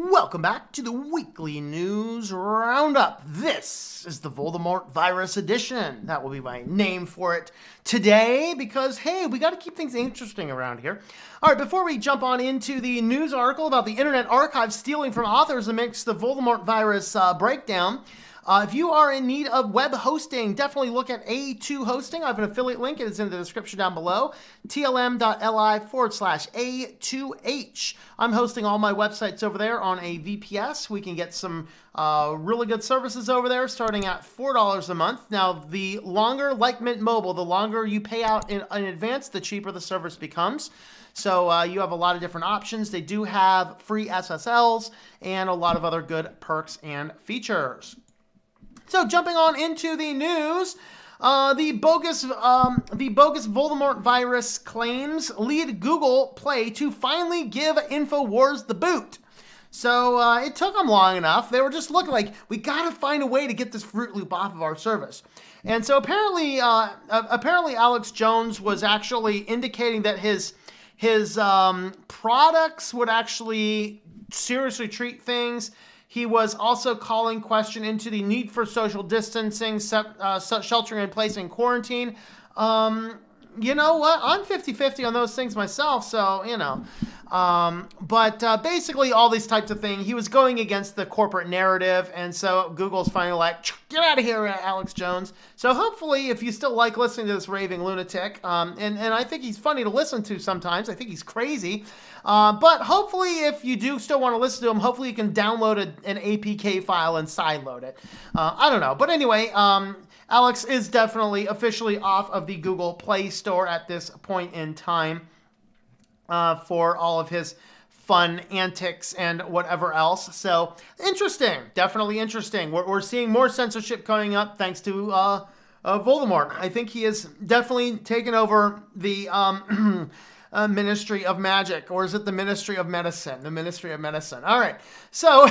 Welcome back to the weekly news roundup. This is the Voldemort virus edition. That will be my name for it today because, hey, we got to keep things interesting around here. All right, before we jump on into the news article about the Internet Archive stealing from authors amidst the Voldemort virus breakdown, if you are in need of web hosting, definitely look at A2 Hosting. I have an affiliate link. It is in the description down below, tlm.li/A2H. I'm hosting all my websites over there on a VPS. We can get some really good services over there starting at $4 a month. Now, the longer, like Mint Mobile, the longer you pay out in advance, the cheaper the service becomes. So you have a lot of different options. They do have free SSLs and a lot of other good perks and features. So jumping on into the news, the bogus Voldemort virus claims lead Google Play to finally give Infowars the boot. So it took them long enough. They were just looking like, we got to find a way to get this Fruit Loop off of our service. And so apparently Alex Jones was actually indicating that his products would actually seriously treat things. He was also calling question into the need for social distancing, sheltering in place, and quarantine. You know what? I'm 50-50 on those things myself, so, you know. But basically all these types of things, he was going against the corporate narrative, and so Google's finally like, get out of here, Alex Jones. So hopefully, if you still like listening to this raving lunatic, and I think he's funny to listen to sometimes, I think he's crazy, but hopefully if you do still want to listen to him, hopefully you can download an APK file and sideload it. I don't know. But anyway, Alex is definitely officially off of the Google Play Store at this point in time. For all of his fun antics and whatever else. So, interesting. Definitely interesting. We're seeing more censorship coming up thanks to Voldemort. I think he has definitely taken over the Ministry of Magic. Or is it the Ministry of Medicine? The Ministry of Medicine. All right. So,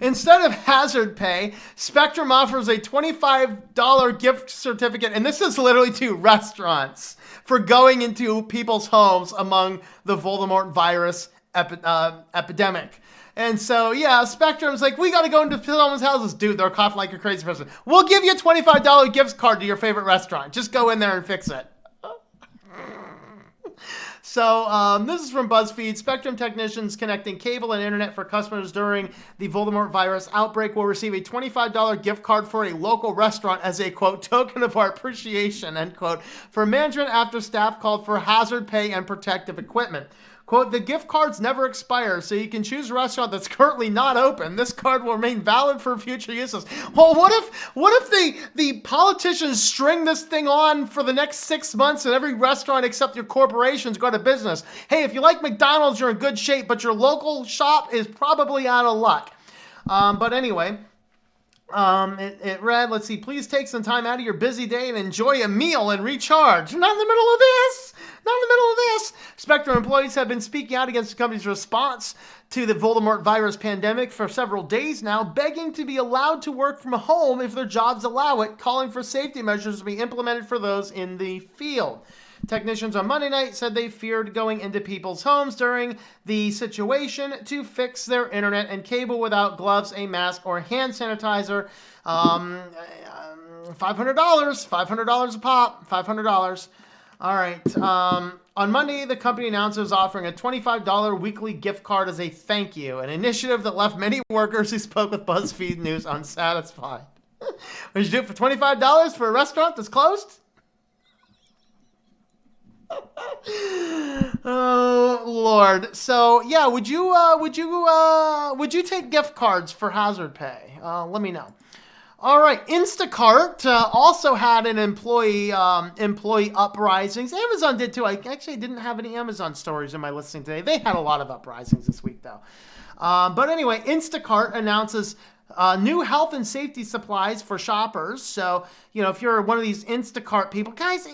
instead of hazard pay, Spectrum offers a $25 gift certificate. And this is literally to restaurants for going into people's homes among the Voldemort virus epidemic. And so, yeah, Spectrum's like, we got to go into someone's houses. Dude, they're coughing like a crazy person. We'll give you a $25 gift card to your favorite restaurant. Just go in there and fix it. So this is from BuzzFeed. Spectrum technicians connecting cable and internet for customers during the Voldemort virus outbreak will receive a $25 gift card for a local restaurant as a, quote, token of our appreciation, end quote, for management after staff called for hazard pay and protective equipment. Quote, the gift cards never expire, so you can choose a restaurant that's currently not open. This card will remain valid for future uses. Well, what if the politicians string this thing on for the next 6 months and every restaurant except your corporations go out of business? Hey, if you like McDonald's, you're in good shape, but your local shop is probably out of luck. But anyway, it read, let's see, please take some time out of your busy day and enjoy a meal and recharge. Not in the middle of this. Not in the middle of this. Spectrum employees have been speaking out against the company's response to the Voldemort virus pandemic for several days now, begging to be allowed to work from home if their jobs allow it, calling for safety measures to be implemented for those in the field. Technicians on Monday night said they feared going into people's homes during the situation to fix their internet and cable without gloves, a mask, or hand sanitizer. $500 a pop, $500. All right. On Monday, the company announced it was offering a $25 weekly gift card as a thank you, an initiative that left many workers who spoke with BuzzFeed News unsatisfied. Would you do it for $25 for a restaurant that's closed? Oh Lord! So yeah, would you take gift cards for hazard pay? Let me know. All right, Instacart also had an employee uprisings. Amazon did too. I actually didn't have any Amazon stories in my listing today. They had a lot of uprisings this week though. But anyway, Instacart announces new health and safety supplies for shoppers. So, you know, if you're one of these Instacart people, guys,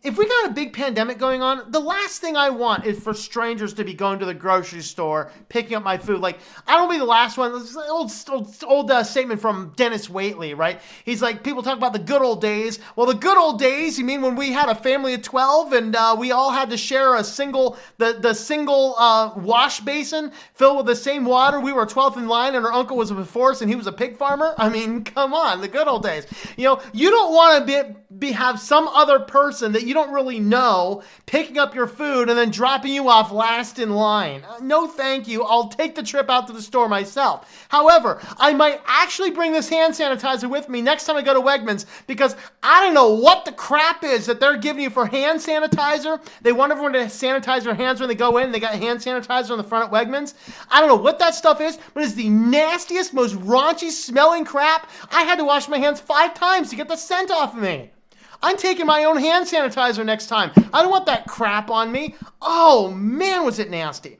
if we got a big pandemic going on, the last thing I want is for strangers to be going to the grocery store, picking up my food. Like, I don't want to be the last one. This is an old statement from Dennis Waitley, right? He's like, people talk about the good old days. Well, the good old days, you mean when we had a family of 12 and we all had to share a single wash basin filled with the same water? We were 12th in line and our uncle was before us and he was a pig farmer? I mean, come on, the good old days. You know, you don't want to have some other person that you don't really know picking up your food and then dropping you off last in line. No thank you. I'll take the trip out to the store myself. However, I might actually bring this hand sanitizer with me next time I go to Wegmans because I don't know what the crap is that they're giving you for hand sanitizer. They want everyone to sanitize their hands when they go in. They got hand sanitizer on the front at Wegmans. I don't know what that stuff is, but it's the nastiest, most raunchy smelling crap. I had to wash my hands 5 times to get the scent off of me. I'm taking my own hand sanitizer next time. I don't want that crap on me. Oh, man, was it nasty.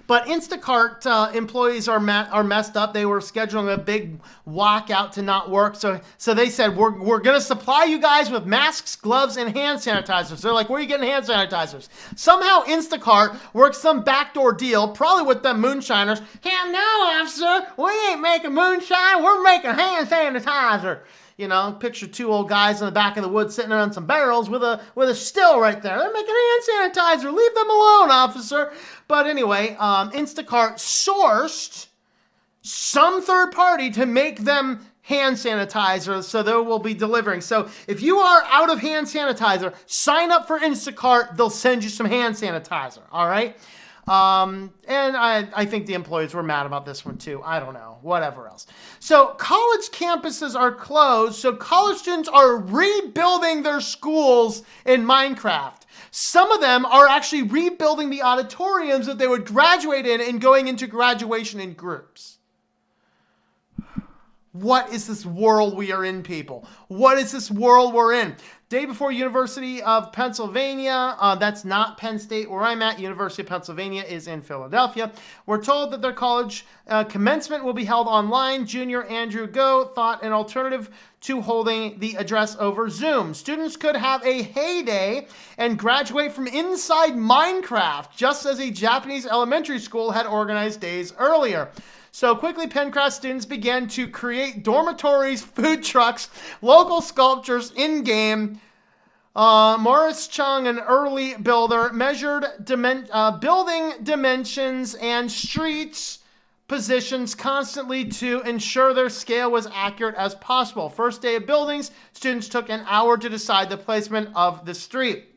But Instacart employees are messed up. They were scheduling a big walkout to not work. So they said, we're going to supply you guys with masks, gloves, and hand sanitizers. They're like, where are you getting hand sanitizers? Somehow Instacart worked some backdoor deal, probably with them moonshiners. Hell no, officer. We ain't making moonshine. We're making hand sanitizer. You know, picture 2 old guys in the back of the woods sitting on some barrels with a still right there. They're making hand sanitizer. Leave them alone, officer. But anyway, Instacart sourced some third party to make them hand sanitizer, so they will be delivering. So if you are out of hand sanitizer, sign up for Instacart. They'll send you some hand sanitizer, all right? And I think the employees were mad about this one too. I don't know, whatever else. So college campuses are closed. So college students are rebuilding their schools in Minecraft. Some of them are actually rebuilding the auditoriums that they would graduate in and going into graduation in groups. What is this world we are in, people? What is this world we're in? Day before University of Pennsylvania, that's not Penn State where I'm at. University of Pennsylvania is in Philadelphia. We're told that their college commencement will be held online. Junior Andrew Go thought an alternative to holding the address over Zoom. Students could have a heyday and graduate from inside Minecraft, just as a Japanese elementary school had organized days earlier. So quickly, Pencraft students began to create dormitories, food trucks, local sculptures in-game. Morris Chung, an early builder, measured building dimensions and streets positions constantly to ensure their scale was accurate as possible. First day of buildings, students took an hour to decide the placement of the street.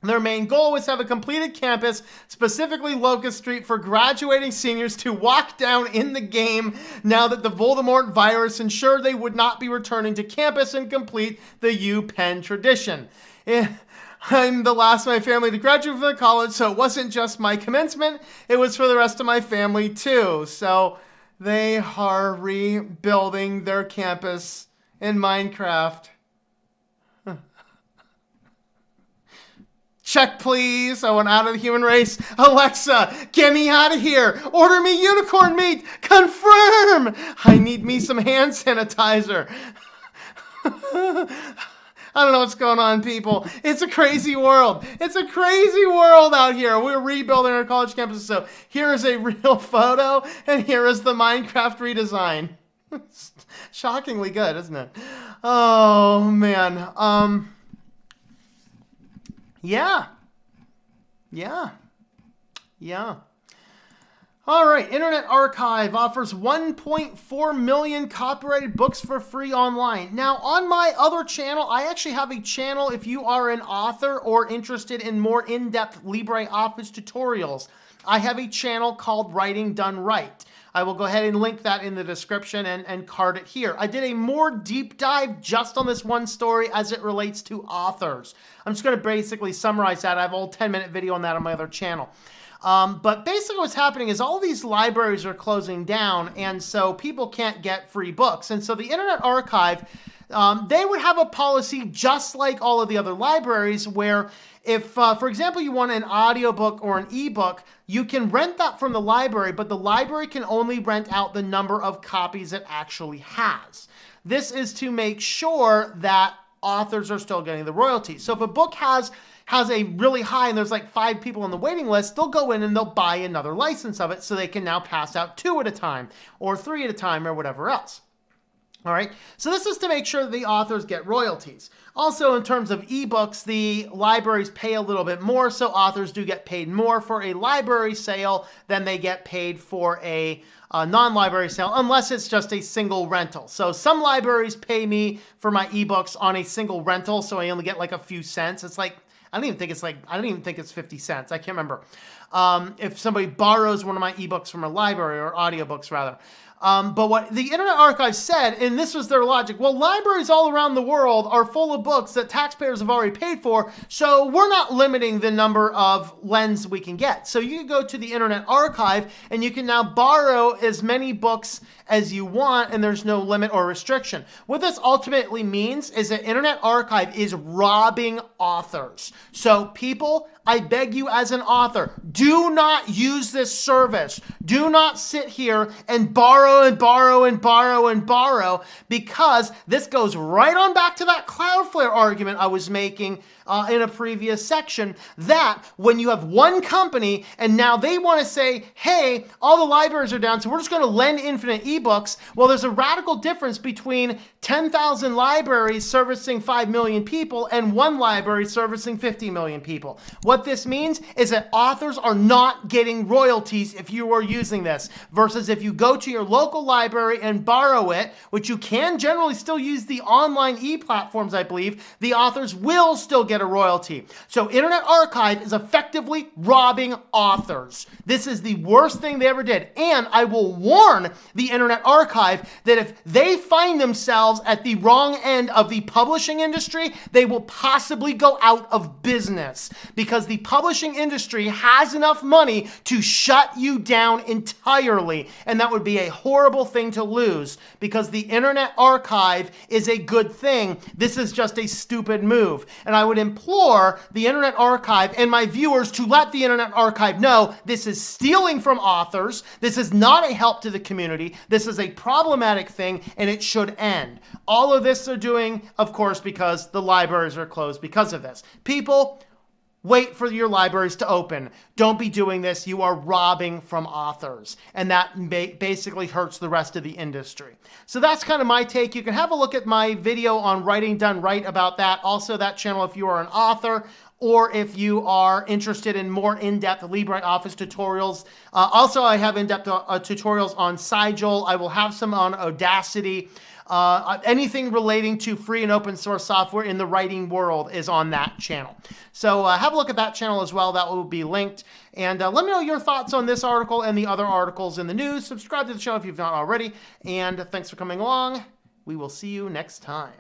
Their main goal was to have a completed campus, specifically Locust Street, for graduating seniors to walk down in the game now that the Voldemort virus ensured they would not be returning to campus and complete the UPenn tradition. I'm the last of my family to graduate from the college, so it wasn't just my commencement, it was for the rest of my family too. So they are rebuilding their campus in Minecraft. Check, please. I want out of the human race. Alexa, get me out of here. Order me unicorn meat. Confirm. I need me some hand sanitizer. I don't know what's going on, people. It's a crazy world. It's a crazy world out here. We're rebuilding our college campuses. So here is a real photo, and here is the Minecraft redesign. Shockingly good, isn't it? Oh, man. Yeah. All right, Internet Archive offers 1.4 million copyrighted books for free online. Now, on my other channel, I actually have a channel if you are an author or interested in more in-depth LibreOffice tutorials. I have a channel called Writing Done Right. I will go ahead and link that in the description and card it here. I did a more deep dive just on this one story as it relates to authors. I'm just going to basically summarize that. I have a whole 10-minute video on that on my other channel. But basically what's happening is all these libraries are closing down, and so people can't get free books. And so the Internet Archive, they would have a policy just like all of the other libraries where if, for example, you want an audiobook or an ebook, you can rent that from the library, but the library can only rent out the number of copies it actually has. This is to make sure that authors are still getting the royalties. So if a book has a really high and there's like 5 people on the waiting list, they'll go in and they'll buy another license of it so they can now pass out 2 at a time or 3 at a time or whatever else. All right, so this is to make sure that the authors get royalties. Also, in terms of ebooks, the libraries pay a little bit more, so authors do get paid more for a library sale than they get paid for a non-library sale, unless it's just a single rental. So some libraries pay me for my ebooks on a single rental, so I only get like a few cents. It's like, I don't even think it's 50 cents. I can't remember. If somebody borrows one of my ebooks from a library, or audiobooks rather. But what the Internet Archive said, and this was their logic, well, libraries all around the world are full of books that taxpayers have already paid for, so we're not limiting the number of lens we can get. So you can go to the Internet Archive and you can now borrow as many books as you want, and there's no limit or restriction. What this ultimately means is that Internet Archive is robbing authors. So people, I beg you as an author, do not use this service. Do not sit here and borrow and borrow and borrow and borrow, because this goes right on back to that Cloudflare argument I was making in a previous section, that when you have one company and now they want to say, hey, all the libraries are down, so we're just going to lend infinite ebooks. Well, there's a radical difference between 10,000 libraries servicing 5 million people and one library servicing 50 million people. What this means is that authors are not getting royalties if you are using this, versus if you go to your local library and borrow it, which you can generally still use the online e-platforms, I believe, the authors will still get a royalty. So Internet Archive is effectively robbing authors. This is the worst thing they ever did. And I will warn the Internet Archive that if they find themselves at the wrong end of the publishing industry, they will possibly go out of business, because the publishing industry has enough money to shut you down entirely. And that would be a horrible thing to lose, because the Internet Archive is a good thing. This is just a stupid move. And I would implore the Internet Archive and my viewers to let the Internet Archive know this is stealing from authors. This is not a help to the community. This is a problematic thing, and it should end. All of this they're doing, of course, because the libraries are closed because of this. People, wait for your libraries to open. Don't be doing this. You are robbing from authors, and that basically hurts the rest of the industry. So that's kind of my take. You can have a look at my video on Writing Done Right about that. Also, that channel if you are an author, or if you are interested in more in-depth LibreOffice tutorials. Also, I have in-depth tutorials on Sigil. I will have some on Audacity. Anything relating to free and open source software in the writing world is on that channel. So have a look at that channel as well. That will be linked. And let me know your thoughts on this article and the other articles in the news. Subscribe to the channel if you've not already. And thanks for coming along. We will see you next time.